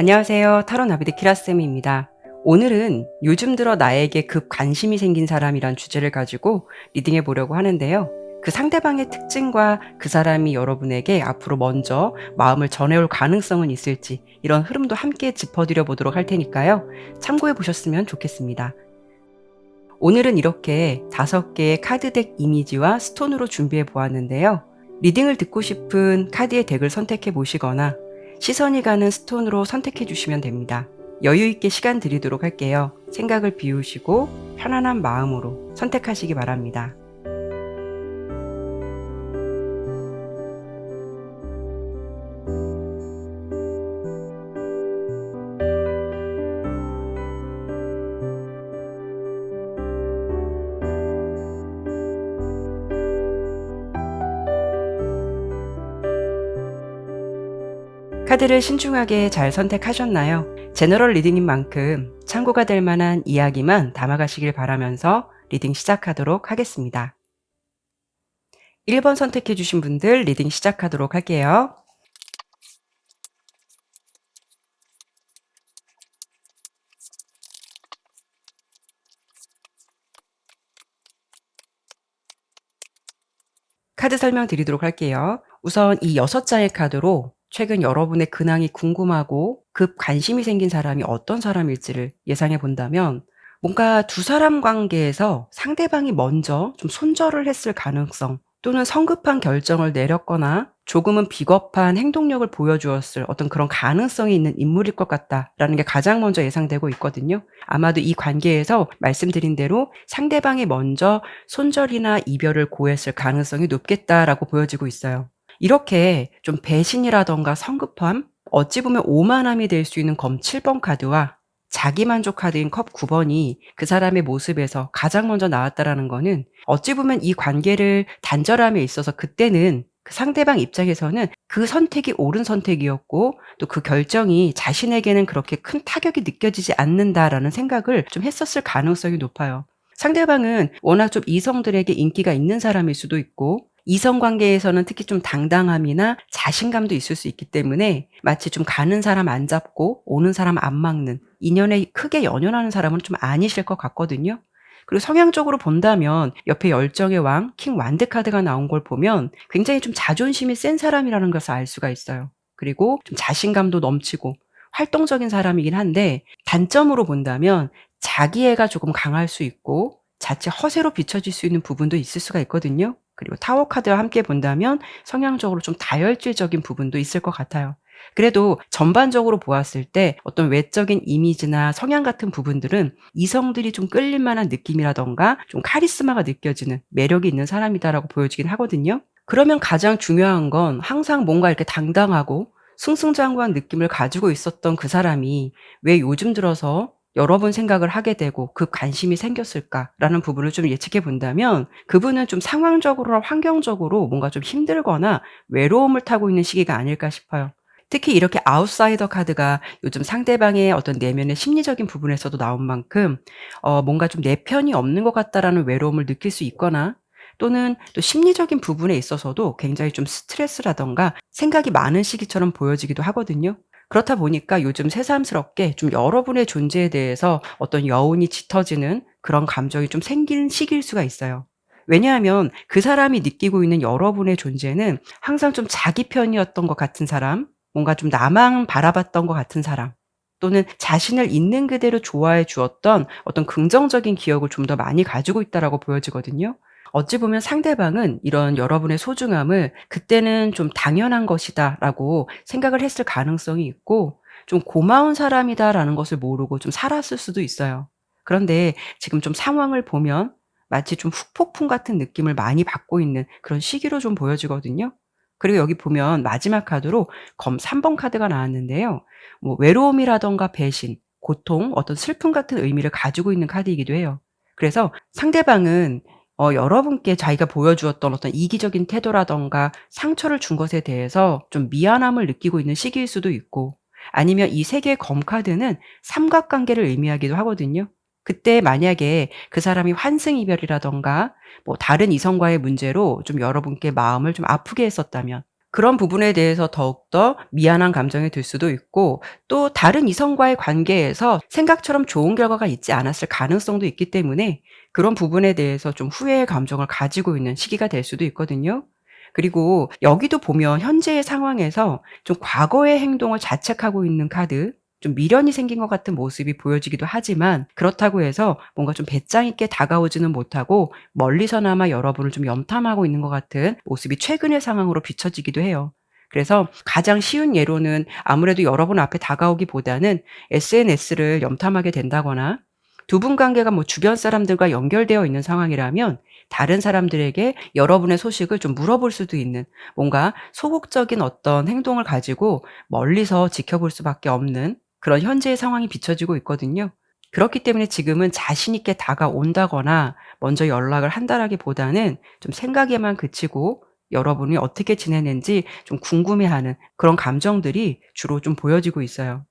안녕하세요. 타로 나비드 키라쌤입니다. 오늘은 요즘 들어 나에게 급 관심이 생긴 사람이란 주제를 가지고 리딩해 보려고 하는데요. 그 상대방의 특징과 그 사람이 여러분에게 앞으로 먼저 마음을 전해올 가능성은 있을지 이런 흐름도 함께 짚어드려 보도록 할 테니까요. 참고해 보셨으면 좋겠습니다. 오늘은 이렇게 5개의 카드덱 이미지와 스톤으로 준비해 보았는데요. 리딩을 듣고 싶은 카드의 덱을 선택해 보시거나 시선이 가는 스톤으로 선택해 주시면 됩니다. 여유 있게 시간 드리도록 할게요. 생각을 비우시고 편안한 마음으로 선택하시기 바랍니다. 카드를 신중하게 잘 선택하셨나요? 제너럴 리딩인 만큼 참고가 될 만한 이야기만 담아가시길 바라면서 리딩 시작하도록 하겠습니다. 1번 선택해 주신 분들 리딩 시작하도록 할게요. 카드 설명 드리도록 할게요. 우선 이 6장의 카드로 최근 여러분의 근황이 궁금하고 급 관심이 생긴 사람이 어떤 사람일지를 예상해 본다면 뭔가 두 사람 관계에서 상대방이 먼저 좀 손절을 했을 가능성 또는 성급한 결정을 내렸거나 조금은 비겁한 행동력을 보여주었을 어떤 그런 가능성이 있는 인물일 것 같다라는 게 가장 먼저 예상되고 있거든요. 아마도 이 관계에서 말씀드린 대로 상대방이 먼저 손절이나 이별을 고했을 가능성이 높겠다라고 보여지고 있어요. 이렇게 좀 배신이라던가 성급함, 어찌 보면 오만함이 될 수 있는 검 7번 카드와 자기만족 카드인 컵 9번이 그 사람의 모습에서 가장 먼저 나왔다라는 거는 어찌 보면 이 관계를 단절함에 있어서 그때는 그 상대방 입장에서는 그 선택이 옳은 선택이었고 또 그 결정이 자신에게는 그렇게 큰 타격이 느껴지지 않는다라는 생각을 좀 했었을 가능성이 높아요. 상대방은 워낙 좀 이성들에게 인기가 있는 사람일 수도 있고 이성 관계에서는 특히 좀 당당함이나 자신감도 있을 수 있기 때문에 마치 좀 가는 사람 안 잡고 오는 사람 안 막는 인연에 크게 연연하는 사람은 좀 아니실 것 같거든요. 그리고 성향적으로 본다면 옆에 열정의 왕, 킹 완드 카드가 나온 걸 보면 굉장히 좀 자존심이 센 사람이라는 것을 알 수가 있어요. 그리고 좀 자신감도 넘치고 활동적인 사람이긴 한데 단점으로 본다면 자기애가 조금 강할 수 있고 자칫 허세로 비춰질 수 있는 부분도 있을 수가 있거든요. 그리고 타워 카드와 함께 본다면 성향적으로 좀 다혈질적인 부분도 있을 것 같아요. 그래도 전반적으로 보았을 때 어떤 외적인 이미지나 성향 같은 부분들은 이성들이 좀 끌릴 만한 느낌이라던가 좀 카리스마가 느껴지는 매력이 있는 사람이다라고 보여지긴 하거든요. 그러면 가장 중요한 건 항상 뭔가 이렇게 당당하고 승승장구한 느낌을 가지고 있었던 그 사람이 왜 요즘 들어서 여러 번 생각을 하게 되고 급 관심이 생겼을까라는 부분을 좀 예측해 본다면 그분은 좀 상황적으로나 환경적으로 뭔가 좀 힘들거나 외로움을 타고 있는 시기가 아닐까 싶어요. 특히 이렇게 아웃사이더 카드가 요즘 상대방의 어떤 내면의 심리적인 부분에서도 나온 만큼 뭔가 좀 '내 편이 없는 것 같다.'라는 외로움을 느낄 수 있거나 또는 또 심리적인 부분에 있어서도 굉장히 좀 스트레스라든가 생각이 많은 시기처럼 보여지기도 하거든요. 그렇다 보니까 요즘 새삼스럽게 좀 여러분의 존재에 대해서 어떤 여운이 짙어지는 그런 감정이 좀 생기는 시기일 수가 있어요. 왜냐하면 그 사람이 느끼고 있는 여러분의 존재는 항상 좀 자기 편이었던 것 같은 사람, 뭔가 좀 나만 바라봤던 것 같은 사람, 또는 자신을 있는 그대로 좋아해 주었던 어떤 긍정적인 기억을 좀 더 많이 가지고 있다라고 보여지거든요. 어찌 보면 상대방은 이런 여러분의 소중함을 그때는 좀 '당연한 것이다.'라고 생각을 했을 가능성이 있고 좀 '고마운 사람이다.'라는 것을 모르고 좀 살았을 수도 있어요. 그런데 지금 좀 상황을 보면 마치 좀 후폭풍 같은 느낌을 많이 받고 있는 그런 시기로 좀 보여지거든요. 그리고 여기 보면 마지막 카드로 검 3번 카드가 나왔는데요. 뭐 외로움이라든가 배신, 고통, 어떤 슬픔 같은 의미를 가지고 있는 카드이기도 해요. 그래서 상대방은 여러분께 자기가 보여주었던 어떤 이기적인 태도라든가 상처를 준 것에 대해서 좀 미안함을 느끼고 있는 시기일 수도 있고 아니면 이 3 개의 검 카드는 삼각관계를 의미하기도 하거든요. 그때 만약에 그 사람이 환승 이별이라든가 뭐 다른 이성과의 문제로 좀 여러분께 마음을 좀 아프게 했었다면 그런 부분에 대해서 더욱더 미안한 감정이 들 수도 있고 또 다른 이성과의 관계에서 생각처럼 좋은 결과가 있지 않았을 가능성도 있기 때문에 그런 부분에 대해서 좀 후회의 감정을 가지고 있는 시기가 될 수도 있거든요. 그리고 여기도 보면 현재의 상황에서 좀 과거의 행동을 자책하고 있는 카드, 좀 미련이 생긴 것 같은 모습이 보여지기도 하지만 그렇다고 해서 뭔가 좀 배짱 있게 다가오지는 못하고 멀리서나마 여러분을 좀 염탐하고 있는 것 같은 모습이 최근의 상황으로 비춰지기도 해요. 그래서 가장 쉬운 예로는 아무래도 여러분 앞에 다가오기보다는 SNS를 염탐하게 된다거나 두 분 관계가 뭐 주변 사람들과 연결되어 있는 상황이라면 다른 사람들에게 여러분의 소식을 좀 물어볼 수도 있는 뭔가 소극적인 어떤 행동을 가지고 멀리서 지켜볼 수밖에 없는 그런 현재의 상황이 비춰지고 있거든요. 그렇기 때문에 지금은 자신 있게 다가온다거나 먼저 연락을 한다라기보다는 좀 생각에만 그치고 여러분이 어떻게 지내는지 좀 궁금해하는 그런 감정들이 주로 좀 보여지고 있어요.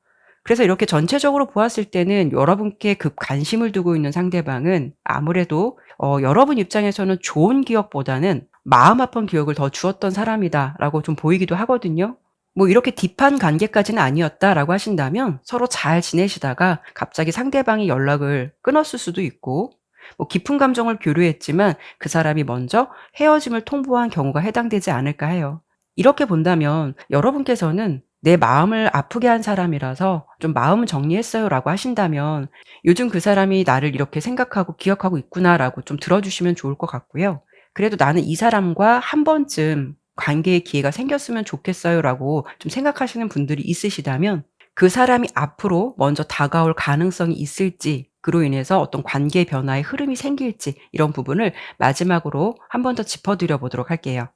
그래서 이렇게 전체적으로 보았을 때는 여러분께 급 관심을 두고 있는 상대방은 아무래도 여러분 입장에서는 좋은 기억보다는 마음 아픈 기억을 더 주었던 사람이다라고 좀 보이기도 하거든요. 뭐 이렇게 딥한 관계까지는 아니었다라고 하신다면 서로 잘 지내시다가 갑자기 상대방이 연락을 끊었을 수도 있고 뭐 깊은 감정을 교류했지만 그 사람이 먼저 헤어짐을 통보한 경우가 해당되지 않을까 해요. 이렇게 본다면 여러분께서는 내 마음을 아프게 한 사람이라서 좀 마음 정리했어요라고 하신다면 요즘 그 사람이 나를 이렇게 생각하고 기억하고 있구나라고 좀 들어주시면 좋을 것 같고요. 그래도 나는 이 사람과 한 번쯤 관계의 기회가 생겼으면 좋겠어요라고 좀 생각하시는 분들이 있으시다면 그 사람이 앞으로 먼저 다가올 가능성이 있을지 그로 인해서 어떤 관계 변화의 흐름이 생길지 이런 부분을 마지막으로 한 번 더 짚어드려 보도록 할게요.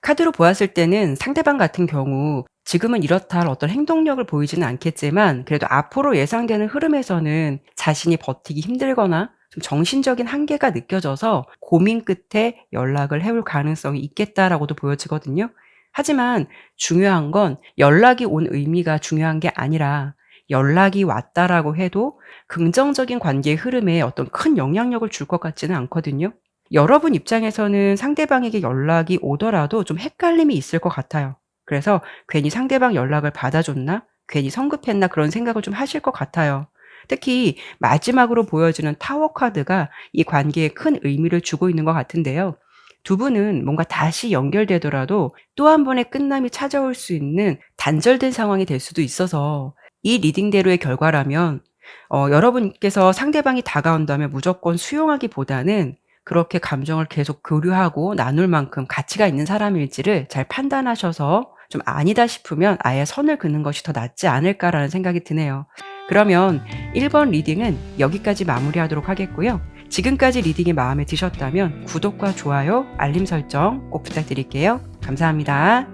카드로 보았을 때는 상대방 같은 경우 지금은 이렇다 할 어떤 행동력을 보이지는 않겠지만 그래도 앞으로 예상되는 흐름에서는 자신이 버티기 힘들거나 좀 정신적인 한계가 느껴져서 고민 끝에 연락을 해올 가능성이 있겠다라고도 보여지거든요. 하지만 중요한 건 연락이 온 의미가 중요한 게 아니라 연락이 왔다라고 해도 긍정적인 관계의 흐름에 어떤 큰 영향력을 줄 것 같지는 않거든요. 여러분 입장에서는 상대방에게 연락이 오더라도 좀 헷갈림이 있을 것 같아요. 그래서 '괜히 상대방 연락을 받아줬나? 괜히 성급했나?' 그런 생각을 좀 하실 것 같아요. 특히 마지막으로 보여지는 타워 카드가 이 관계에 큰 의미를 주고 있는 것 같은데요. 두 분은 뭔가 다시 연결되더라도 또 한 번의 끝남이 찾아올 수 있는 단절된 상황이 될 수도 있어서 이 리딩대로의 결과라면 여러분께서 상대방이 다가온다면 무조건 수용하기보다는 그렇게 감정을 계속 교류하고 나눌 만큼 가치가 있는 사람일지를 잘 판단하셔서 좀 아니다 싶으면 아예 선을 그는 것이 더 낫지 않을까라는 생각이 드네요. 그러면 1번 리딩은 여기까지 마무리하도록 하겠고요. 지금까지 리딩이 마음에 드셨다면 구독과 좋아요, 알림 설정 꼭 부탁드릴게요. 감사합니다.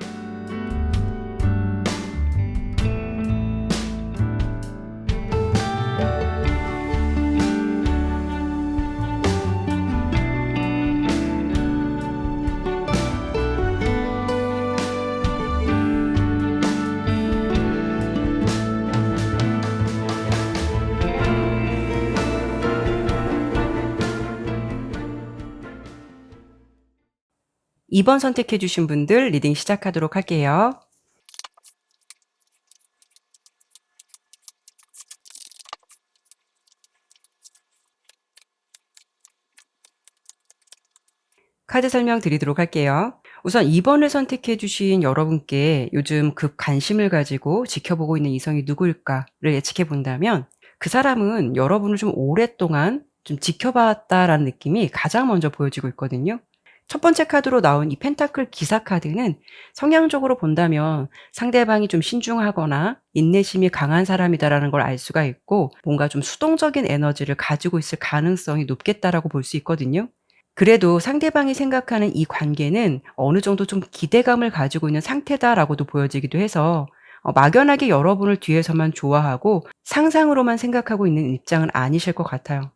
2번 선택해 주신 분들 리딩 시작하도록 할게요. 카드 설명 드리도록 할게요. 우선 2 번을 선택해 주신 여러분께 요즘 급 관심을 가지고 지켜보고 있는 이성이 누구일까를 예측해 본다면 그 사람은 여러분을 좀 오랫동안 좀 지켜봤다라는 느낌이 가장 먼저 보여지고 있거든요. 첫 번째 카드로 나온 이 펜타클 기사 카드는 성향적으로 본다면 상대방이 좀 신중하거나 인내심이 강한 사람이다라는 걸 알 수가 있고 뭔가 좀 수동적인 에너지를 가지고 있을 가능성이 높겠다라고 볼 수 있거든요. 그래도 상대방이 생각하는 이 관계는 어느 정도 좀 기대감을 가지고 있는 상태다라고도 보여지기도 해서 막연하게 여러분을 뒤에서만 좋아하고 상상으로만 생각하고 있는 입장은 아니실 것 같아요.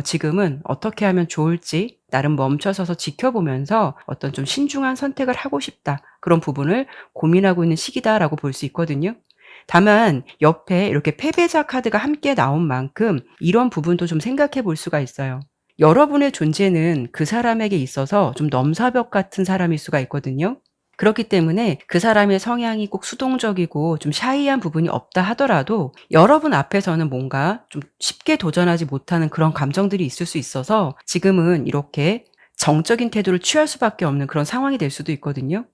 지금은 어떻게 하면 좋을지 나름 멈춰서서 지켜보면서 어떤 좀 신중한 선택을 하고 싶다. 그런 부분을 고민하고 있는 시기다라고 볼 수 있거든요. 다만 옆에 이렇게 패배자 카드가 함께 나온 만큼 이런 부분도 좀 생각해 볼 수가 있어요. 여러분의 존재는 그 사람에게 있어서 좀 넘사벽 같은 사람일 수가 있거든요. 그렇기 때문에 그 사람의 성향이 꼭 수동적이고 좀 샤이한 부분이 없다 하더라도 여러분 앞에서는 뭔가 좀 쉽게 도전하지 못하는 그런 감정들이 있을 수 있어서 지금은 이렇게 정적인 태도를 취할 수밖에 없는 그런 상황이 될 수도 있거든요.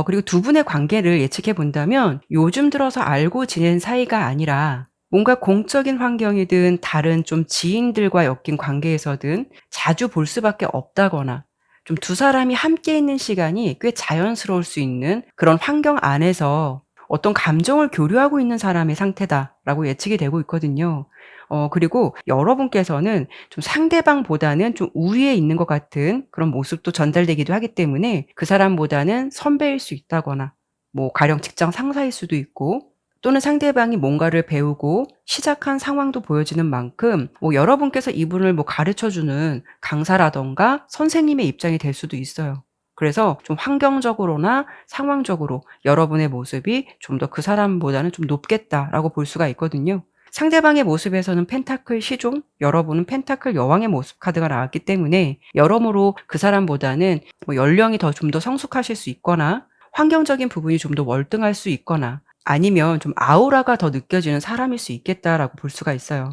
그리고 두 분의 관계를 예측해 본다면 요즘 들어서 알고 지낸 사이가 아니라 뭔가 공적인 환경이든 다른 좀 지인들과 엮인 관계에서든 자주 볼 수밖에 없다거나 좀 두 사람이 함께 있는 시간이 꽤 자연스러울 수 있는 그런 환경 안에서 어떤 감정을 교류하고 있는 사람의 상태다라고 예측이 되고 있거든요. 그리고 여러분께서는 좀 상대방보다는 좀 우위에 있는 것 같은 그런 모습도 전달되기도 하기 때문에 그 사람보다는 선배일 수 있다거나 뭐 가령 직장 상사일 수도 있고 또는 상대방이 뭔가를 배우고 시작한 상황도 보여지는 만큼 뭐 여러분께서 이분을 뭐 가르쳐 주는 강사라든가 선생님의 입장이 될 수도 있어요. 그래서 좀 환경적으로나 상황적으로 여러분의 모습이 좀 더 그 사람보다는 좀 높겠다라고 볼 수가 있거든요. 상대방의 모습에서는 펜타클 시종, 여러분은 펜타클 여왕의 모습 카드가 나왔기 때문에 여러모로 그 사람보다는 뭐 연령이 좀 더 성숙하실 수 있거나 환경적인 부분이 좀 더 월등할 수 있거나 아니면 좀 아우라가 더 느껴지는 사람일 수 있겠다라고 볼 수가 있어요.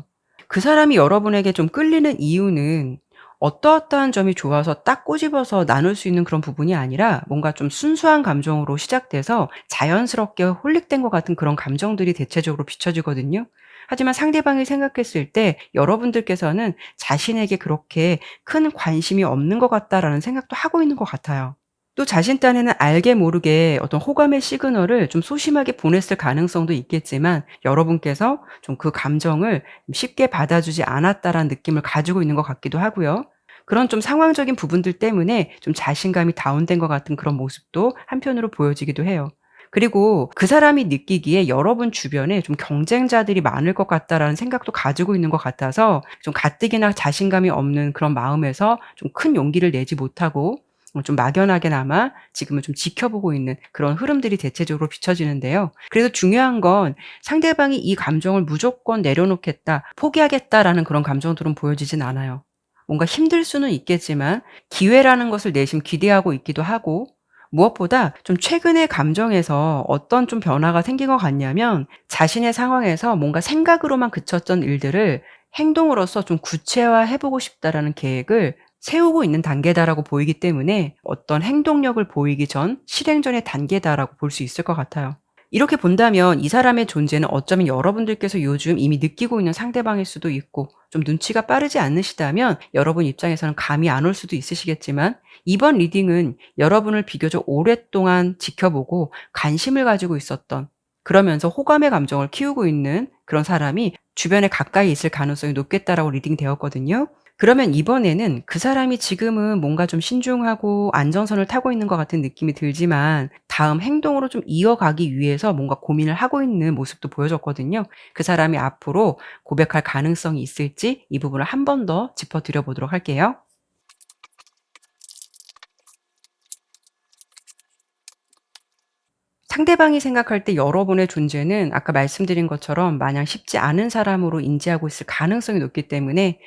그 사람이 여러분에게 좀 끌리는 이유는 어떠어떠한 점이 좋아서 딱 꼬집어서 나눌 수 있는 그런 부분이 아니라 뭔가 좀 순수한 감정으로 시작돼서 자연스럽게 홀릭된 것 같은 그런 감정들이 대체적으로 비춰지거든요. 하지만 상대방이 생각했을 때 여러분들께서는 자신에게 그렇게 큰 관심이 없는 것 같다라는 생각도 하고 있는 것 같아요. 또 자신 딴에는 알게 모르게 어떤 호감의 시그널을 좀 소심하게 보냈을 가능성도 있겠지만 여러분께서 좀 그 감정을 쉽게 받아주지 않았다라는 느낌을 가지고 있는 것 같기도 하고요. 그런 좀 상황적인 부분들 때문에 좀 자신감이 다운된 것 같은 그런 모습도 한편으로 보여지기도 해요. 그리고 그 사람이 느끼기에 여러분 주변에 좀 경쟁자들이 많을 것 같다라는 생각도 가지고 있는 것 같아서 좀 가뜩이나 자신감이 없는 그런 마음에서 좀 큰 용기를 내지 못하고 좀 막연하게나마 지금은 좀 지켜보고 있는 그런 흐름들이 대체적으로 비춰지는데요. 그래서 중요한 건 상대방이 이 감정을 무조건 내려놓겠다, 포기하겠다라는 그런 감정들은 보여지진 않아요. 뭔가 힘들 수는 있겠지만 기회라는 것을 내심 기대하고 있기도 하고 무엇보다 좀 최근의 감정에서 어떤 좀 변화가 생긴 것 같냐면 자신의 상황에서 뭔가 생각으로만 그쳤던 일들을 행동으로서 좀 구체화해 보고 싶다라는 계획을 세우고 있는 단계다라고 보이기 때문에 어떤 행동력을 보이기 전 실행 전의 단계다라고 볼 수 있을 것 같아요. 이렇게 본다면 이 사람의 존재는 어쩌면 여러분들께서 요즘 이미 느끼고 있는 상대방일 수도 있고 좀 눈치가 빠르지 않으시다면 여러분 입장에서는 감이 안 올 수도 있으시겠지만 이번 리딩은 여러분을 비교적 오랫동안 지켜보고 관심을 가지고 있었던 그러면서 호감의 감정을 키우고 있는 그런 사람이 주변에 가까이 있을 가능성이 높겠다라고 리딩되었거든요. 그러면 이번에는 그 사람이 지금은 뭔가 좀 신중하고 안정선을 타고 있는 것 같은 느낌이 들지만 다음 행동으로 좀 이어가기 위해서 뭔가 고민을 하고 있는 모습도 보여졌거든요. 그 사람이 앞으로 고백할 가능성이 있을지 이 부분을 한 번 더 짚어드려 보도록 할게요. 상대방이 생각할 때 여러분의 존재는 아까 말씀드린 것처럼 마냥 쉽지 않은 사람으로 인지하고 있을 가능성이 높기 때문에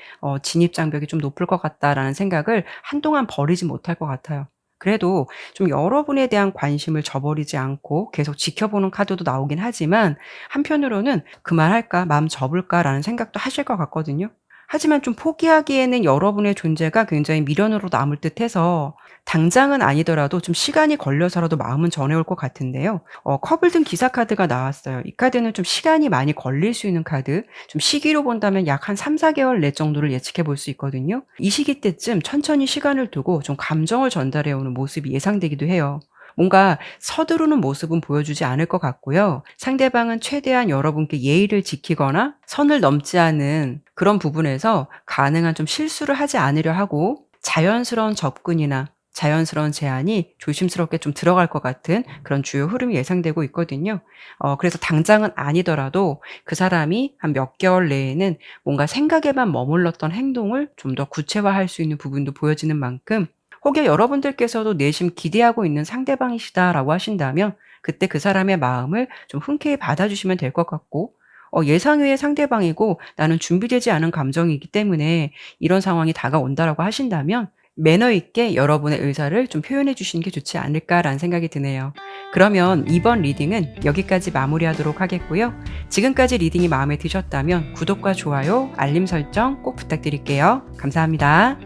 '진입 장벽이 좀 높을 것 같다.'라는 생각을 한동안 버리지 못할 것 같아요. 그래도 좀 여러분에 대한 관심을 저버리지 않고 계속 지켜보는 카드도 나오긴 하지만 한편으로는 '그만할까? 마음 접을까?'라는 생각도 하실 것 같거든요. 하지만 좀 포기하기에는 여러분의 존재가 굉장히 미련으로 남을 듯해서 당장은 아니더라도 좀 시간이 걸려서라도 마음은 전해올 것 같은데요. 컵을 든 기사 카드가 나왔어요. 이 카드는 좀 시간이 많이 걸릴 수 있는 카드, 좀 시기로 본다면 약 한 3-4개월 내 정도를 예측해 볼 수 있거든요. 이 시기 때쯤 천천히 시간을 두고 좀 감정을 전달해 오는 모습이 예상되기도 해요. 뭔가 서두르는 모습은 보여주지 않을 것 같고요. 상대방은 최대한 여러분께 예의를 지키거나 선을 넘지 않은 그런 부분에서 가능한 좀 실수를 하지 않으려 하고 자연스러운 접근이나 자연스러운 제안이 조심스럽게 좀 들어갈 것 같은 그런 주요 흐름이 예상되고 있거든요. 그래서 당장은 아니더라도 그 사람이 한 몇 개월 내에는 뭔가 생각에만 머물렀던 행동을 좀 더 구체화할 수 있는 부분도 보여지는 만큼 혹여 여러분들께서도 내심 기대하고 있는 상대방이시다라고 하신다면 그때 그 사람의 마음을 좀 흔쾌히 받아주시면 될 것 같고, 예상 외의 상대방이고 나는 준비되지 않은 감정이기 때문에 이런 상황이 다가온다라고 하신다면 매너 있게 여러분의 의사를 좀 표현해 주시는 게 좋지 않을까라는 생각이 드네요. 그러면 이번 리딩은 여기까지 마무리하도록 하겠고요. 지금까지 리딩이 마음에 드셨다면 구독과 좋아요, 알림 설정 꼭 부탁드릴게요. 감사합니다.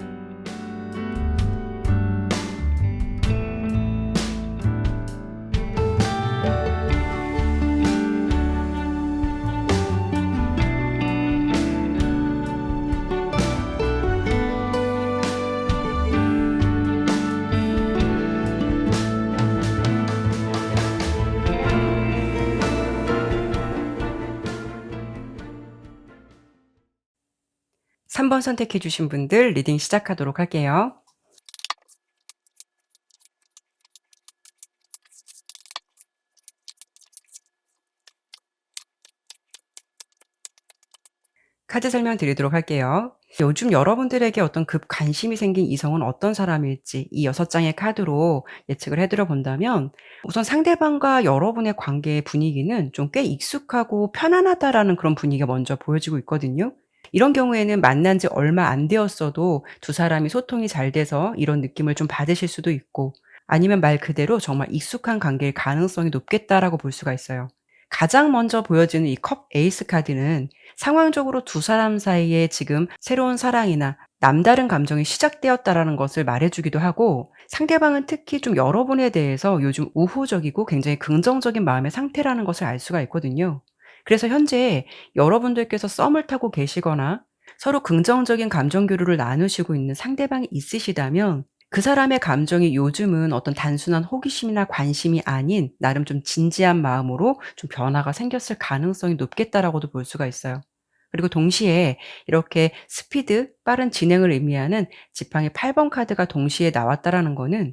3번 선택해 주신 분들 리딩 시작하도록 할게요. 카드 설명 드리도록 할게요. 요즘 여러분들에게 어떤 급 관심이 생긴 이성은 어떤 사람일지 이 6장의 카드로 예측을 해드려 본다면, 우선 상대방과 여러분의 관계의 분위기는 좀 꽤 익숙하고 편안하다라는 그런 분위기가 먼저 보여지고 있거든요. 이런 경우에는 만난 지 얼마 안 되었어도 두 사람이 소통이 잘 돼서 이런 느낌을 좀 받으실 수도 있고, 아니면 말 그대로 정말 익숙한 관계일 가능성이 높겠다라고 볼 수가 있어요. 가장 먼저 보여지는 이 컵 에이스 카드는 상황적으로 두 사람 사이에 지금 새로운 사랑이나 남다른 감정이 시작되었다라는 것을 말해주기도 하고, 상대방은 특히 좀 여러분에 대해서 요즘 우호적이고 굉장히 긍정적인 마음의 상태라는 것을 알 수가 있거든요. 그래서 현재 여러분들께서 썸을 타고 계시거나 서로 긍정적인 감정 교류를 나누시고 있는 상대방이 있으시다면, 그 사람의 감정이 요즘은 어떤 단순한 호기심이나 관심이 아닌 나름 좀 진지한 마음으로 좀 변화가 생겼을 가능성이 높겠다라고도 볼 수가 있어요. 그리고 동시에 이렇게 스피드, 빠른 진행을 의미하는 지팡이 8번 카드가 동시에 나왔다라는 거는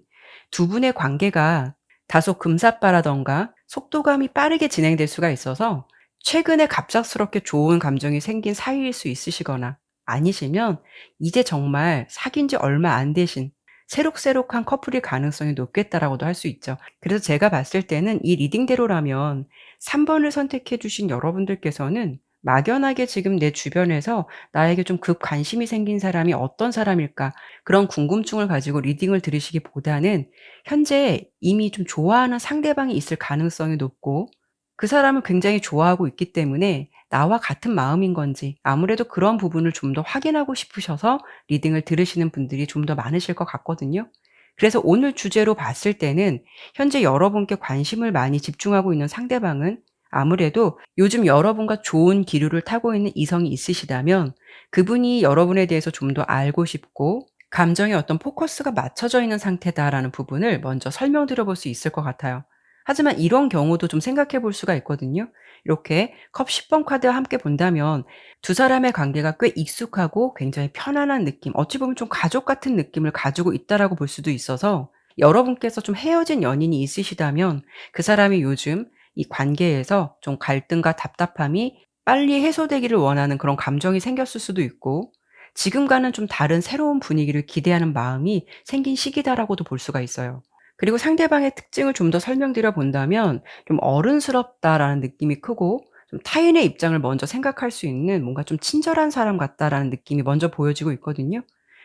두 분의 관계가 다소 금사빠라던가 속도감이 빠르게 진행될 수가 있어서 최근에 갑작스럽게 좋은 감정이 생긴 사이일 수 있으시거나, 아니시면 이제 정말 사귄 지 얼마 안 되신 새록새록한 커플일 가능성이 높겠다라고도 할 수 있죠. 그래서 제가 봤을 때는 이 리딩대로라면 3 번을 선택해 주신 여러분들께서는 막연하게 지금 내 주변에서 나에게 좀 급 관심이 생긴 사람이 어떤 사람일까, 그런 궁금증을 가지고 리딩을 들으시기보다는 현재 이미 좀 좋아하는 상대방이 있을 가능성이 높고, 그 사람을 굉장히 좋아하고 있기 때문에 나와 같은 마음인 건지 아무래도 그런 부분을 좀 더 확인하고 싶으셔서 리딩을 들으시는 분들이 좀 더 많으실 것 같거든요. 그래서 오늘 주제로 봤을 때는 현재 여러분께 관심을 많이 집중하고 있는 상대방은 아무래도 요즘 여러분과 좋은 기류를 타고 있는 이성이 있으시다면, 그분이 여러분에 대해서 좀 더 알고 싶고 감정의 어떤 포커스가 맞춰져 있는 상태다라는 부분을 먼저 설명드려 볼 수 있을 것 같아요. 하지만 이런 경우도 좀 생각해 볼 수가 있거든요. 이렇게 컵 10번 카드와 함께 본다면 두 사람의 관계가 꽤 익숙하고 굉장히 편안한 느낌, 어찌 보면 좀 가족 같은 느낌을 가지고 있다라고 볼 수도 있어서, 여러분께서 좀 헤어진 연인이 있으시다면 그 사람이 요즘 이 관계에서 좀 갈등과 답답함이 빨리 해소되기를 원하는 그런 감정이 생겼을 수도 있고, 지금과는 좀 다른 새로운 분위기를 기대하는 마음이 생긴 시기다라고도 볼 수가 있어요. 그리고 상대방의 특징을 좀 더 설명드려 본다면 좀 어른스럽다라는 느낌이 크고, 좀 타인의 입장을 먼저 생각할 수 있는 뭔가 좀 친절한 사람 같다라는 느낌이 먼저 보여지고 있거든요.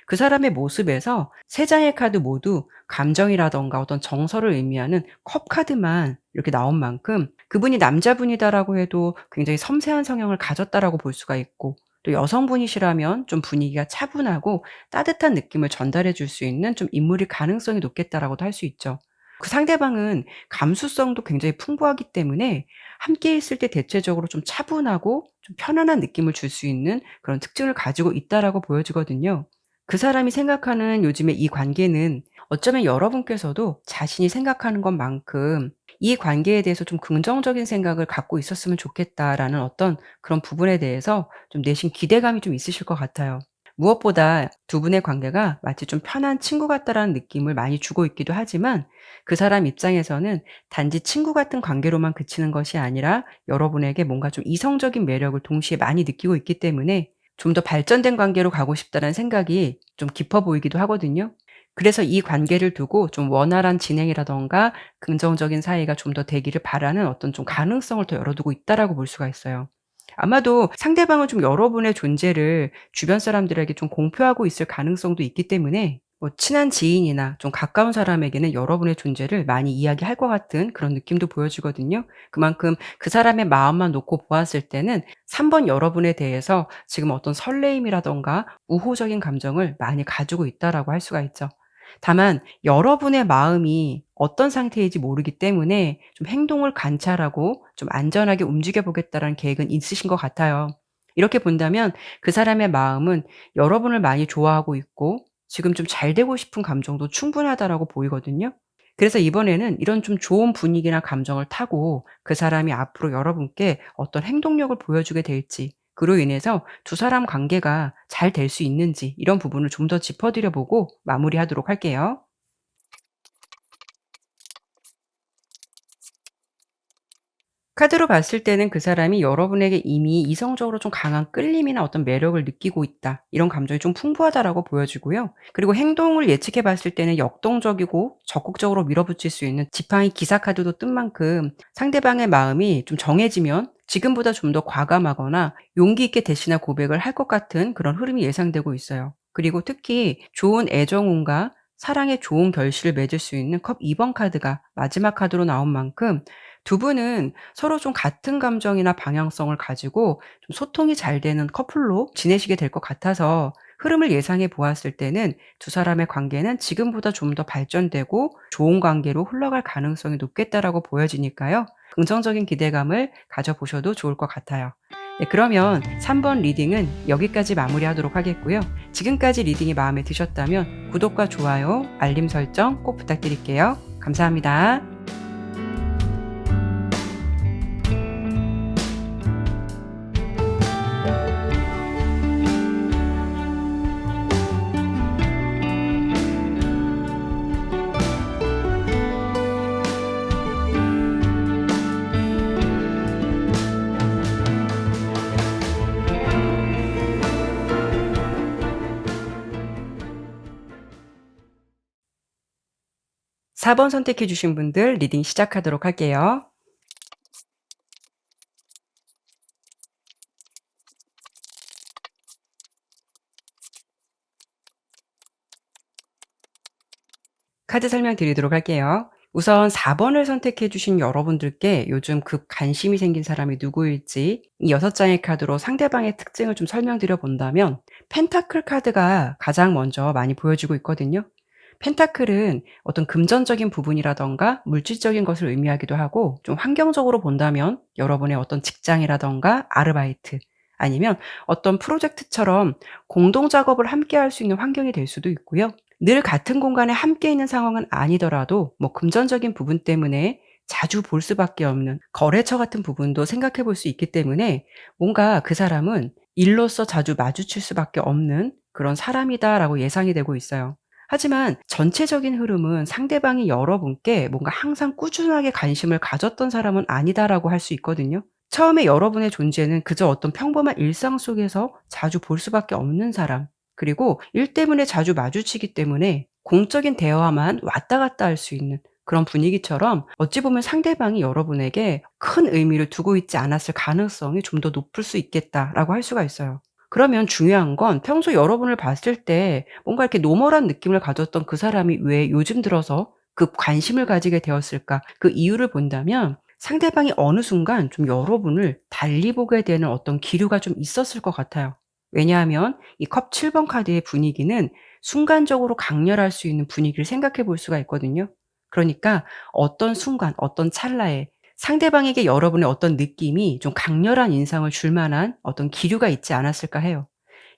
그 사람의 모습에서 세 장의 카드 모두 감정이라든가 어떤 정서를 의미하는 컵 카드만 이렇게 나온 만큼, 그분이 남자분이다라고 해도 굉장히 섬세한 성향을 가졌다라고 볼 수가 있고, 또 여성분이시라면 좀 분위기가 차분하고 따뜻한 느낌을 전달해 줄 수 있는 좀 인물일 가능성이 높겠다라고도 할 수 있죠. 그 상대방은 감수성도 굉장히 풍부하기 때문에 함께 있을 때 대체적으로 좀 차분하고 좀 편안한 느낌을 줄 수 있는 그런 특징을 가지고 있다라고 보여지거든요. 그 사람이 생각하는 요즘의 이 관계는 어쩌면 여러분께서도 자신이 생각하는 것만큼 이 관계에 대해서 좀 긍정적인 생각을 갖고 있었으면 좋겠다라는 어떤 그런 부분에 대해서 좀 내심 기대감이 좀 있으실 것 같아요. 무엇보다 두 분의 관계가 마치 좀 편한 친구 같다라는 느낌을 많이 주고 있기도 하지만, 그 사람 입장에서는 단지 친구 같은 관계로만 그치는 것이 아니라 여러분에게 뭔가 좀 이성적인 매력을 동시에 많이 느끼고 있기 때문에 좀 더 발전된 관계로 가고 싶다는 생각이 좀 깊어 보이기도 하거든요. 그래서 이 관계를 두고 좀 원활한 진행이라든가 긍정적인 사이가 좀 더 되기를 바라는 어떤 좀 가능성을 더 열어두고 있다라고 볼 수가 있어요. 아마도 상대방은 좀 여러분의 존재를 주변 사람들에게 좀 공표하고 있을 가능성도 있기 때문에 뭐 친한 지인이나 좀 가까운 사람에게는 여러분의 존재를 많이 이야기할 것 같은 그런 느낌도 보여지거든요. 그만큼 그 사람의 마음만 놓고 보았을 때는 3번 여러분에 대해서 지금 어떤 설레임이라든가 우호적인 감정을 많이 가지고 있다라고 할 수가 있죠. 다만 여러분의 마음이 어떤 상태인지 모르기 때문에 좀 행동을 관찰하고 좀 안전하게 움직여 보겠다라는 계획은 있으신 것 같아요. 이렇게 본다면 그 사람의 마음은 여러분을 많이 좋아하고 있고 지금 좀 잘 되고 싶은 감정도 충분하다라고 보이거든요. 그래서 이번에는 이런 좀 좋은 분위기나 감정을 타고 그 사람이 앞으로 여러분께 어떤 행동력을 보여주게 될지, 그로 인해서 두 사람 관계가 잘 될 수 있는지 이런 부분을 좀 더 짚어드려 보고 마무리하도록 할게요. 카드로 봤을 때는 그 사람이 여러분에게 이미 이성적으로 좀 강한 끌림이나 어떤 매력을 느끼고 있다, 이런 감정이 좀 풍부하다라고 보여지고요. 그리고 행동을 예측해 봤을 때는 역동적이고 적극적으로 밀어붙일 수 있는 지팡이 기사 카드도 뜬 만큼 상대방의 마음이 좀 정해지면 지금보다 좀 더 과감하거나 용기 있게 대시나 고백을 할 것 같은 그런 흐름이 예상되고 있어요. 그리고 특히 좋은 애정운과 사랑의 좋은 결실을 맺을 수 있는 컵 2번 카드가 마지막 카드로 나온 만큼 두 분은 서로 좀 같은 감정이나 방향성을 가지고 좀 소통이 잘 되는 커플로 지내시게 될 것 같아서 흐름을 예상해 보았을 때는 두 사람의 관계는 지금보다 좀 더 발전되고 좋은 관계로 흘러갈 가능성이 높겠다라고 보여지니까요. 긍정적인 기대감을 가져보셔도 좋을 것 같아요. 네, 그러면 3번 리딩은 여기까지 마무리하도록 하겠고요. 지금까지 리딩이 마음에 드셨다면 구독과 좋아요, 알림 설정 꼭 부탁드릴게요. 감사합니다. 4번 선택해 주신 분들 리딩 시작하도록 할게요. 카드 설명드리도록 할게요. 우선 4 번을 선택해 주신 여러분들께 요즘 급 관심이 생긴 사람이 누구일지 이 6 장의 카드로 상대방의 특징을 좀 설명드려 본다면 펜타클 카드가 가장 먼저 많이 보여지고 있거든요. 펜타클은 어떤 금전적인 부분이라든가 물질적인 것을 의미하기도 하고, 좀 환경적으로 본다면 여러분의 어떤 직장이라든가 아르바이트, 아니면 어떤 프로젝트처럼 공동 작업을 함께 할 수 있는 환경이 될 수도 있고요. 늘 같은 공간에 함께 있는 상황은 아니더라도 뭐 금전적인 부분 때문에 자주 볼 수밖에 없는 거래처 같은 부분도 생각해 볼 수 있기 때문에 뭔가 그 사람은 일로서 자주 마주칠 수밖에 없는 그런 사람이다라고 예상이 되고 있어요. 하지만 전체적인 흐름은 상대방이 여러분께 뭔가 항상 꾸준하게 관심을 가졌던 사람은 아니다라고 할 수 있거든요. 처음에 여러분의 존재는 그저 어떤 평범한 일상 속에서 자주 볼 수밖에 없는 사람, 그리고 일 때문에 자주 마주치기 때문에 공적인 대화만 왔다 갔다 할 수 있는 그런 분위기처럼 어찌 보면 상대방이 여러분에게 큰 의미를 두고 있지 않았을 가능성이 좀 더 높을 수 있겠다라고 할 수가 있어요. 그러면 중요한 건 평소 여러분을 봤을 때 뭔가 이렇게 노멀한 느낌을 가졌던 그 사람이 왜 요즘 들어서 급 관심을 가지게 되었을까? 그 이유를 본다면 상대방이 어느 순간 좀 여러분을 달리 보게 되는 어떤 기류가 좀 있었을 것 같아요. 왜냐하면 이 컵 7번 카드의 분위기는 순간적으로 강렬할 수 있는 분위기를 생각해 볼 수가 있거든요. 그러니까 어떤 순간, 어떤 찰나에 상대방에게 여러분의 어떤 느낌이 좀 강렬한 인상을 줄 만한 어떤 기류가 있지 않았을까 해요.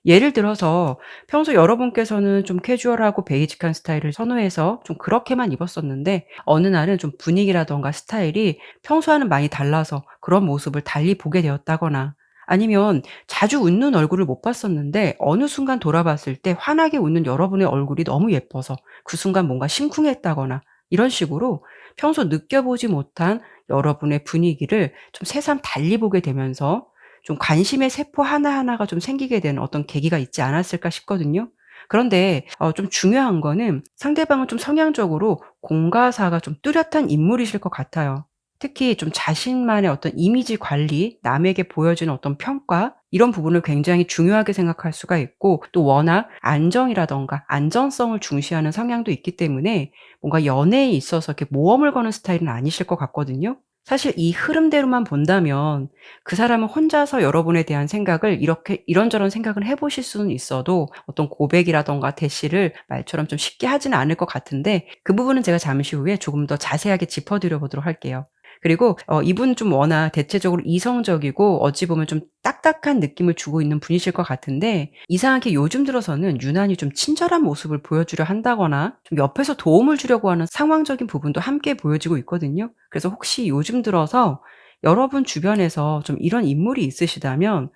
예를 들어서 평소 여러분께서는 좀 캐주얼하고 베이직한 스타일을 선호해서 좀 그렇게만 입었었는데 어느 날은 좀 분위기라든가 스타일이 평소와는 많이 달라서 그런 모습을 달리 보게 되었다거나, 아니면 자주 웃는 얼굴을 못 봤었는데 어느 순간 돌아봤을 때 환하게 웃는 여러분의 얼굴이 너무 예뻐서 그 순간 뭔가 심쿵했다거나, 이런 식으로 평소 느껴보지 못한 여러분의 분위기를 좀 새삼 달리 보게 되면서 좀 관심의 세포 하나하나가 좀 생기게 되는 어떤 계기가 있지 않았을까 싶거든요. 그런데 좀 중요한 거는 상대방은 좀 성향적으로 공과사가 좀 뚜렷한 인물이실 것 같아요. 특히 좀 자신만의 어떤 이미지 관리, 남에게 보여지는 어떤 평가 이런 부분을 굉장히 중요하게 생각할 수가 있고, 또 워낙 안정이라든가 안전성을 중시하는 성향도 있기 때문에 뭔가 연애에 있어서 이렇게 모험을 거는 스타일은 아니실 것 같거든요. 사실 이 흐름대로만 본다면 그 사람은 혼자서 여러분에 대한 생각을 이렇게 이런저런 생각을 해 보실 수는 있어도 어떤 고백이라든가 대시를 말처럼 좀 쉽게 하지는 않을 것 같은데, 그 부분은 제가 잠시 후에 조금 더 자세하게 짚어 드려 보도록 할게요. 그리고 이분은 좀 워낙 대체적으로 이성적이고 어찌 보면 좀 딱딱한 느낌을 주고 있는 분이실 것 같은데, 이상하게 요즘 들어서는 유난히 좀 친절한 모습을 보여주려 한다거나 좀 옆에서 도움을 주려고 하는 상황적인 부분도 함께 보여지고 있거든요. 그래서 혹시 요즘 들어서 여러분 주변에서 좀 이런 인물이 있으시다면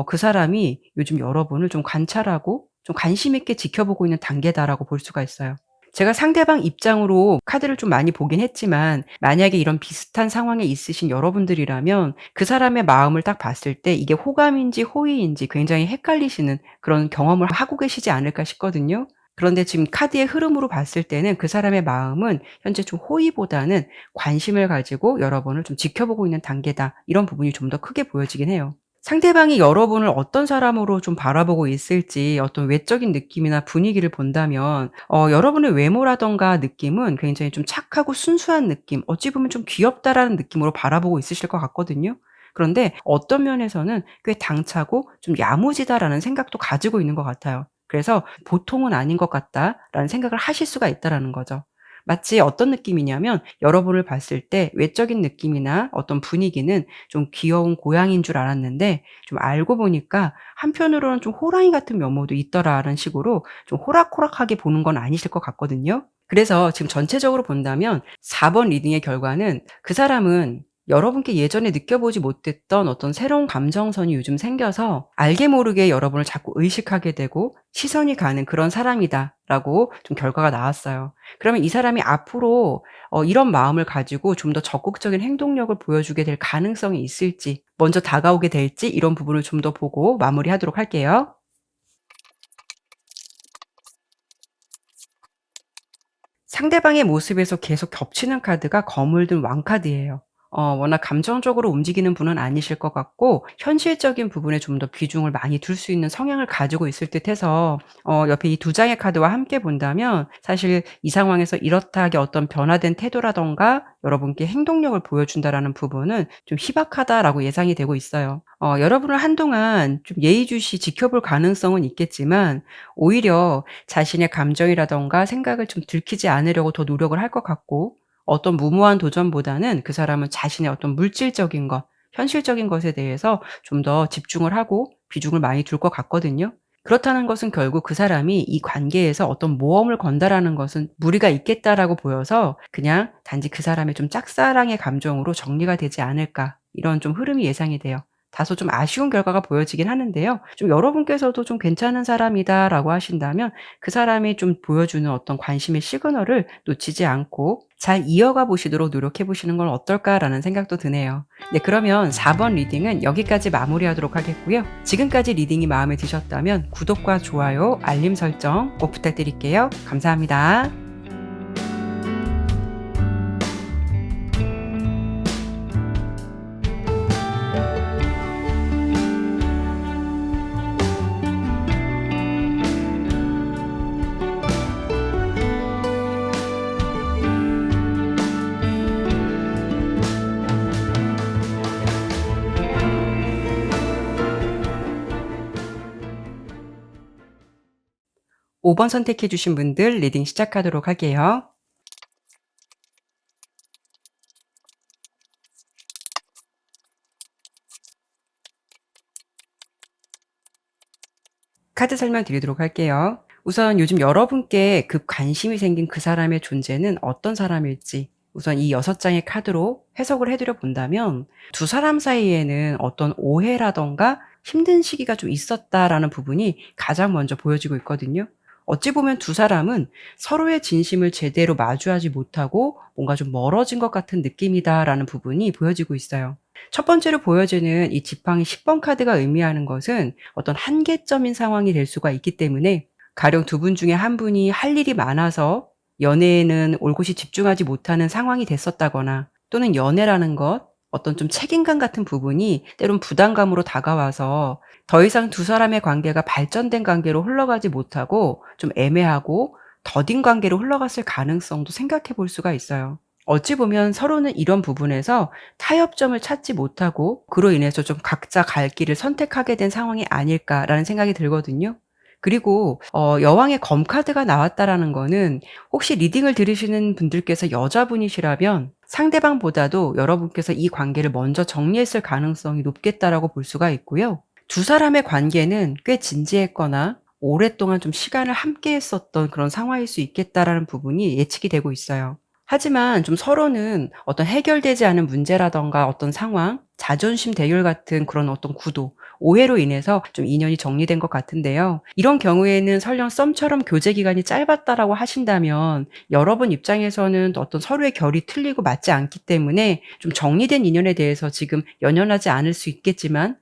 그 사람이 요즘 여러분을 좀 관찰하고 좀 관심 있게 지켜보고 있는 단계다라고 볼 수가 있어요. 제가 상대방 입장으로 카드를 좀 많이 보긴 했지만, 만약에 이런 비슷한 상황에 있으신 여러분들이라면 그 사람의 마음을 딱 봤을 때 이게 호감인지 호의인지 굉장히 헷갈리시는 그런 경험을 하고 계시지 않을까 싶거든요. 그런데 지금 카드의 흐름으로 봤을 때는 그 사람의 마음은 현재 좀 호의보다는 관심을 가지고 여러분을 좀 지켜보고 있는 단계다, 이런 부분이 좀 더 크게 보여지긴 해요. 상대방이 여러분을 어떤 사람으로 좀 바라보고 있을지 어떤 외적인 느낌이나 분위기를 본다면 여러분의 외모라든가 느낌은 굉장히 좀 착하고 순수한 느낌, 어찌 보면 좀 귀엽다라는 느낌으로 바라보고 있으실 것 같거든요. 그런데 어떤 면에서는 꽤 당차고 좀 야무지다라는 생각도 가지고 있는 것 같아요. 그래서 '보통은 아닌 것 같다.'라는 생각을 하실 수가 있다라는 거죠. 마치 어떤 느낌이냐면, 여러분을 봤을 때 외적인 느낌이나 어떤 분위기는 좀 귀여운 고양이인 줄 알았는데 좀 알고 보니까 한편으로는 좀 '호랑이 같은 면모도 있더라.'라는 식으로 좀 호락호락하게 보는 건 아니실 것 같거든요. 그래서 지금 전체적으로 본다면 4번 리딩의 결과는 그 사람은 여러분께 예전에 느껴보지 못했던 어떤 새로운 감정선이 요즘 생겨서 알게 모르게 여러분을 자꾸 의식하게 되고 시선이 가는 그런 사람이다라고 좀 결과가 나왔어요. 그러면 이 사람이 앞으로 이런 마음을 가지고 좀 더 적극적인 행동력을 보여주게 될 가능성이 있을지, 먼저 다가오게 될지, 이런 부분을 좀 더 보고 마무리하도록 할게요. 상대방의 모습에서 계속 겹치는 카드가 거물든 왕카드예요. 워낙 감정적으로 움직이는 분은 아니실 것 같고 현실적인 부분에 좀 더 비중을 많이 둘 수 있는 성향을 가지고 있을 듯해서 옆에 이 두 장의 카드와 함께 본다면 사실 이 상황에서 이렇다하게 어떤 변화된 태도라든가 여러분께 행동력을 보여준다라는 부분은 좀 희박하다라고 예상이 되고 있어요. 여러분을 한동안 좀 예의주시 지켜볼 가능성은 있겠지만, 오히려 자신의 감정이라든가 생각을 좀 들키지 않으려고 더 노력을 할 것 같고, 어떤 무모한 도전보다는 그 사람은 자신의 어떤 물질적인 것, 현실적인 것에 대해서 좀 더 집중을 하고 비중을 많이 둘 것 같거든요. 그렇다는 것은 결국 그 사람이 이 관계에서 어떤 모험을 건다라는 것은 무리가 있겠다라고 보여서 그냥 단지 그 사람의 좀 짝사랑의 감정으로 정리가 되지 않을까, 이런 좀 흐름이 예상이 돼요. 다소 좀 아쉬운 결과가 보여지긴 하는데요. 좀 여러분께서도 좀 '괜찮은 사람이다.'라고 하신다면 그 사람이 좀 보여주는 어떤 관심의 시그널을 놓치지 않고 잘 이어가 보시도록 노력해 보시는 건 어떨까라는 생각도 드네요. 네, 그러면 4번 리딩은 여기까지 마무리하도록 하겠고요. 지금까지 리딩이 마음에 드셨다면 구독과 좋아요, 알림 설정 꼭 부탁드릴게요. 감사합니다. 5번 선택해 주신 분들 리딩 시작하도록 할게요. 카드 설명드리도록 할게요. 우선 요즘 여러분께 급 관심이 생긴 그 사람의 존재는 어떤 사람일지 우선 이 6 장의 카드로 해석을 해 드려 본다면, 두 사람 사이에는 어떤 오해라든가 힘든 시기가 좀 있었다라는 부분이 가장 먼저 보여지고 있거든요. 어찌 보면 두 사람은 서로의 진심을 제대로 마주하지 못하고 뭔가 좀 멀어진 것 같은 느낌이다라는 부분이 보여지고 있어요. 첫 번째로 보여지는 이 지팡이 10번 카드가 의미하는 것은 어떤 한계점인 상황이 될 수가 있기 때문에, 가령 두 분 중에 한 분이 할 일이 많아서 연애에는 올곧이 집중하지 못하는 상황이 됐었다거나, 또는 연애라는 것, 어떤 좀 책임감 같은 부분이 때론 부담감으로 다가와서 더 이상 두 사람의 관계가 발전된 관계로 흘러가지 못하고 좀 애매하고 더딘 관계로 흘러갔을 가능성도 생각해 볼 수가 있어요. 어찌 보면 서로는 이런 부분에서 타협점을 찾지 못하고 그로 인해서 좀 각자 갈 길을 선택하게 된 상황이 아닐까라는 생각이 들거든요. 그리고 여왕의 검 카드가 나왔다라는 거는, 혹시 리딩을 들으시는 분들께서 여자분이시라면 상대방보다도 여러분께서 이 관계를 먼저 정리했을 가능성이 높겠다라고 볼 수가 있고요. 두 사람의 관계는 꽤 진지했거나 오랫동안 좀 시간을 함께 했었던 그런 상황일 수 있겠다라는 부분이 예측이 되고 있어요. 하지만 좀 서로는 어떤 해결되지 않은 문제라든가 어떤 상황, 자존심 대결 같은 그런 어떤 구도, 오해로 인해서 좀 인연이 정리된 것 같은데요. 이런 경우에는 설령 썸처럼 교제 기간이 짧았다라고 하신다면 여러분 입장에서는 어떤 서로의 결이 틀리고 맞지 않기 때문에 좀 정리된 인연에 대해서 지금 연연하지 않을 수 있겠지만,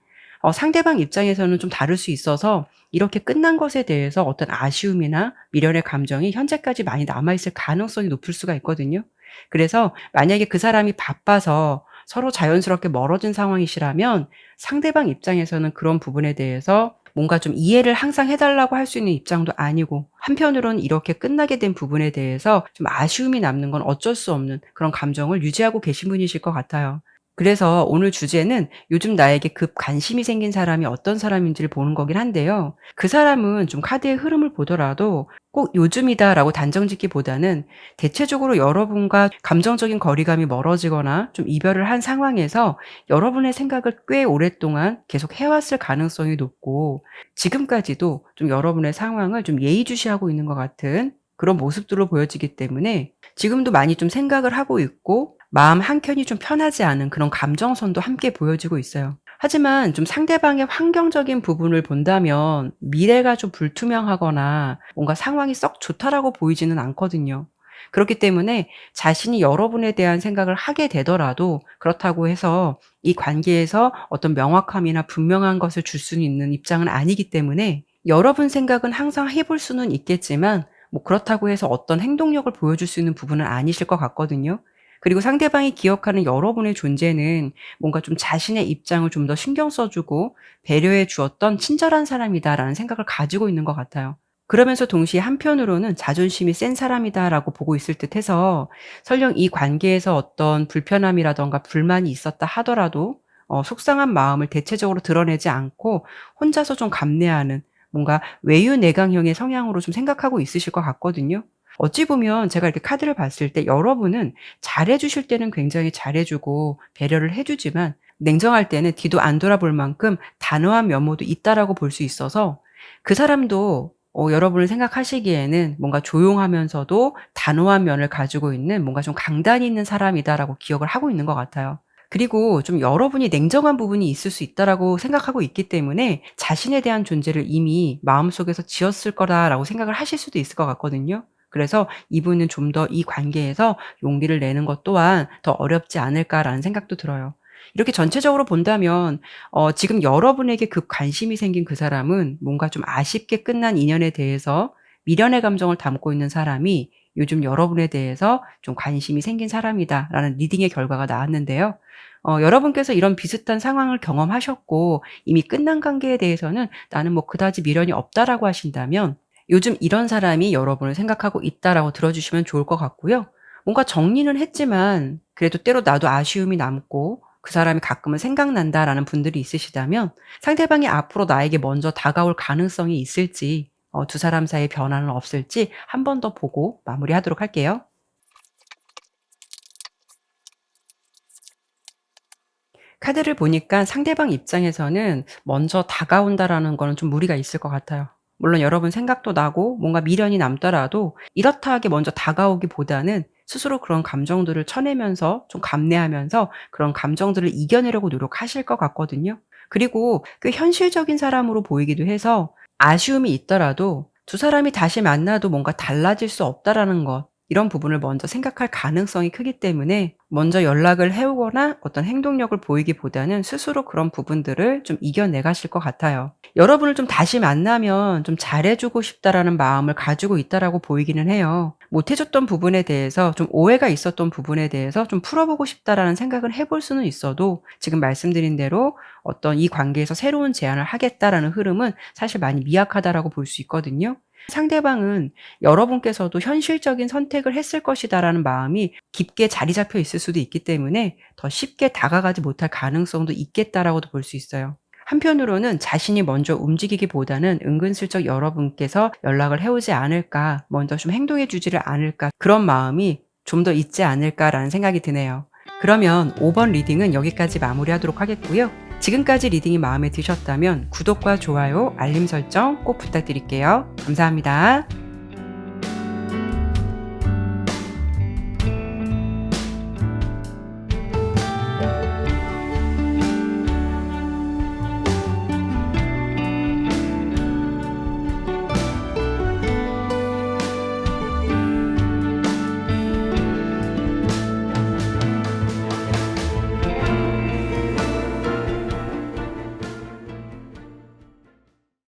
상대방 입장에서는 좀 다를 수 있어서 이렇게 끝난 것에 대해서 어떤 아쉬움이나 미련의 감정이 현재까지 많이 남아있을 가능성이 높을 수가 있거든요. 그래서 만약에 그 사람이 바빠서 서로 자연스럽게 멀어진 상황이시라면 상대방 입장에서는 그런 부분에 대해서 뭔가 좀 이해를 항상 해달라고 할 수 있는 입장도 아니고, 한편으로는 이렇게 끝나게 된 부분에 대해서 좀 아쉬움이 남는 건 어쩔 수 없는 그런 감정을 유지하고 계신 분이실 것 같아요. 그래서 오늘 주제는 요즘 나에게 급 관심이 생긴 사람이 어떤 사람인지를 보는 거긴 한데요. 그 사람은 좀 카드의 흐름을 보더라도 꼭 요즘이다라고 단정 짓기보다는 대체적으로 여러분과 감정적인 거리감이 멀어지거나 좀 이별을 한 상황에서 여러분의 생각을 꽤 오랫동안 계속 해왔을 가능성이 높고, 지금까지도 좀 여러분의 상황을 좀 예의주시하고 있는 것 같은 그런 모습들로 보여지기 때문에 지금도 많이 좀 생각을 하고 있고 마음 한켠이 좀 편하지 않은 그런 감정선도 함께 보여지고 있어요. 하지만 좀 상대방의 환경적인 부분을 본다면 미래가 좀 불투명하거나 뭔가 상황이 썩 좋다라고 보이지는 않거든요. 그렇기 때문에 자신이 여러분에 대한 생각을 하게 되더라도 그렇다고 해서 이 관계에서 어떤 명확함이나 분명한 것을 줄 수는 있는 입장은 아니기 때문에, 여러분 생각은 항상 해볼 수는 있겠지만 뭐 그렇다고 해서 어떤 행동력을 보여줄 수 있는 부분은 아니실 것 같거든요. 그리고 상대방이 기억하는 여러분의 존재는 뭔가 좀 자신의 입장을 좀 더 신경 써주고 배려해 주었던 친절한 사람이다라는 생각을 가지고 있는 것 같아요. 그러면서 동시에 한편으로는 자존심이 센 사람이다라고 보고 있을 듯해서, 설령 이 관계에서 어떤 불편함이라든가 불만이 있었다 하더라도 속상한 마음을 대체적으로 드러내지 않고 혼자서 좀 감내하는, 뭔가 외유내강형의 성향으로 좀 생각하고 있으실 것 같거든요. 어찌 보면 제가 이렇게 카드를 봤을 때 여러분은 잘해 주실 때는 굉장히 잘해 주고 배려를 해 주지만, 냉정할 때는 뒤도 안 돌아볼 만큼 단호한 면모도 있다라고 볼 수 있어서, 그 사람도 여러분을 생각하시기에는 뭔가 조용하면서도 단호한 면을 가지고 있는 뭔가 좀 강단이 있는 사람이다라고 기억을 하고 있는 것 같아요. 그리고 좀 여러분이 냉정한 부분이 있을 수 있다라고 생각하고 있기 때문에 자신에 대한 존재를 이미 마음속에서 지었을 거다라고 생각을 하실 수도 있을 것 같거든요. 그래서 이분은 좀 더 이 관계에서 용기를 내는 것 또한 더 어렵지 않을까라는 생각도 들어요. 이렇게 전체적으로 본다면 지금 여러분에게 급 관심이 생긴 그 사람은 뭔가 좀 아쉽게 끝난 인연에 대해서 미련의 감정을 담고 있는 사람이 요즘 여러분에 대해서 좀 관심이 생긴 사람이다라는 리딩의 결과가 나왔는데요. 여러분께서 이런 비슷한 상황을 경험하셨고 이미 끝난 관계에 대해서는 '나는 뭐 그다지 미련이 없다.'라고 하신다면, 요즘 이런 사람이 여러분을 생각하고 있다라고 들어주시면 좋을 것 같고요. 뭔가 정리는 했지만 그래도 때로 나도 아쉬움이 남고 그 사람이 가끔은 생각난다라는 분들이 있으시다면, 상대방이 앞으로 나에게 먼저 다가올 가능성이 있을지, 두 사람 사이에 변화는 없을지 한 번 더 보고 마무리하도록 할게요. 카드를 보니까 상대방 입장에서는 먼저 다가온다라는 거는 좀 무리가 있을 것 같아요. 물론 여러분 생각도 나고 뭔가 미련이 남더라도 이렇다 하게 먼저 다가오기보다는 스스로 그런 감정들을 쳐내면서 좀 감내하면서 그런 감정들을 이겨내려고 노력하실 것 같거든요. 그리고 꽤 현실적인 사람으로 보이기도 해서 아쉬움이 있더라도 두 사람이 다시 만나도 뭔가 달라질 수 없다라는 것, 이런 부분을 먼저 생각할 가능성이 크기 때문에 먼저 연락을 해오거나 어떤 행동력을 보이기보다는 스스로 그런 부분들을 좀 이겨내 가실 것 같아요. 여러분을 좀 다시 만나면 좀 잘해주고 싶다라는 마음을 가지고 있다라고 보이기는 해요. 못해줬던 부분에 대해서 좀 오해가 있었던 부분에 대해서 좀 풀어보고 싶다라는 생각을 해볼 수는 있어도 지금 말씀드린 대로 어떤 이 관계에서 새로운 제안을 하겠다라는 흐름은 사실 많이 미약하다라고 볼 수 있거든요. 상대방은 여러분께서도 현실적인 선택을 했을 것이다라는 마음이 깊게 자리 잡혀 있을 수도 있기 때문에 더 쉽게 다가가지 못할 가능성도 있겠다라고도 볼 수 있어요. 한편으로는 자신이 먼저 움직이기보다는 은근슬쩍 여러분께서 연락을 해오지 않을까, 먼저 좀 행동해 주지를 않을까, 그런 마음이 좀 더 있지 않을까라는 생각이 드네요. 그러면 5번 리딩은 여기까지 마무리하도록 하겠고요. 지금까지 리딩이 마음에 드셨다면 구독과 좋아요, 알림 설정 꼭 부탁드릴게요. 감사합니다.